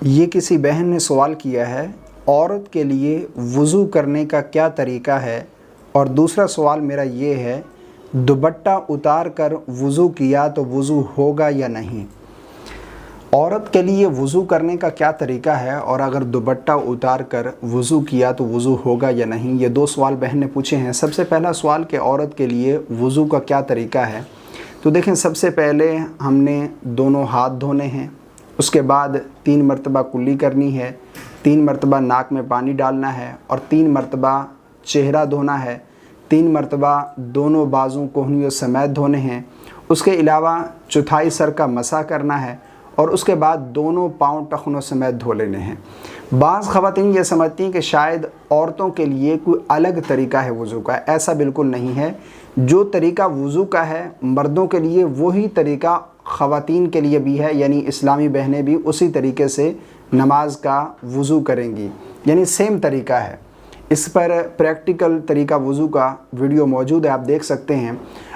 یہ کسی بہن نے سوال کیا ہے، عورت کے لیے وضو کرنے کا کیا طریقہ ہے؟ اور دوسرا سوال میرا یہ ہے، دوپٹہ اتار کر وضو کیا تو وضو ہوگا یا نہیں؟ عورت کے لیے وضو کرنے کا کیا طریقہ ہے اور اگر دوپٹہ اتار کر وضو کیا تو وضو ہوگا یا نہیں؟ یہ دو سوال بہن نے پوچھے ہیں۔ سب سے پہلا سوال کہ عورت کے لیے وضو کا کیا طریقہ ہے؟ تو دیکھیں، سب سے پہلے ہم نے دونوں ہاتھ دھونے ہیں، اس کے بعد 3 مرتبہ کلی کرنی ہے، 3 مرتبہ ناک میں پانی ڈالنا ہے اور 3 مرتبہ چہرہ دھونا ہے، 3 مرتبہ دونوں بازوں کوہنیوں سمیت دھونے ہیں۔ اس کے علاوہ چوتھائی سر کا مسح کرنا ہے اور اس کے بعد دونوں پاؤں ٹخنوں سمیت دھو لینے ہیں۔ بعض خواتین یہ سمجھتی ہیں کہ شاید عورتوں کے لیے کوئی الگ طریقہ ہے وضو کا۔ ایسا بالکل نہیں ہے۔ جو طریقہ وضو کا ہے مردوں کے لیے وہی طریقہ خواتین کے لیے بھی ہے، یعنی اسلامی بہنیں بھی اسی طریقے سے نماز کا وضو کریں گی، یعنی سیم طریقہ ہے۔ اس پر پریکٹیکل طریقہ وضو کا ویڈیو موجود ہے، آپ دیکھ سکتے ہیں۔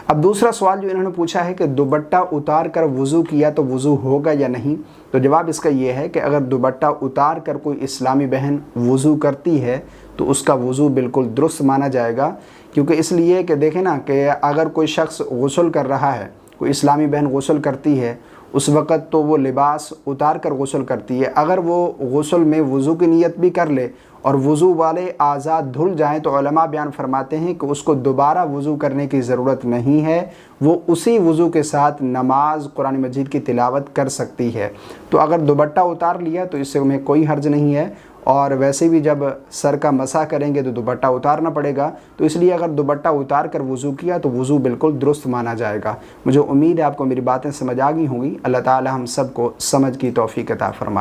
اب دوسرا سوال جو انہوں نے پوچھا ہے کہ دوپٹہ اتار کر وضو کیا تو وضو ہوگا یا نہیں، تو جواب اس کا یہ ہے کہ اگر دوپٹہ اتار کر کوئی اسلامی بہن وضو کرتی ہے تو اس کا وضو بالکل درست مانا جائے گا، کیونکہ اس لیے کہ دیکھیں نا کہ اگر کوئی شخص غسل کر رہا ہے، کوئی اسلامی بہن غسل کرتی ہے، اس وقت تو وہ لباس اتار کر غسل کرتی ہے۔ اگر وہ غسل میں وضو کی نیت بھی کر لے اور وضو والے اعضاء دھل جائیں تو علماء بیان فرماتے ہیں کہ اس کو دوبارہ وضو کرنے کی ضرورت نہیں ہے، وہ اسی وضو کے ساتھ نماز قرآن مجید کی تلاوت کر سکتی ہے۔ تو اگر دوپٹہ اتار لیا تو اس سے میں کوئی حرج نہیں ہے، اور ویسے بھی جب سر کا مسح کریں گے تو دوپٹہ اتارنا پڑے گا، تو اس لیے اگر دوپٹہ اتار کر وضو کیا تو وضو بالکل درست مانا جائے گا۔ مجھے امید ہے آپ کو میری باتیں سمجھ آ گئی ہوں گی۔ اللہ تعالی ہم سب کو سمجھ کی توفیق عطا فرمائے۔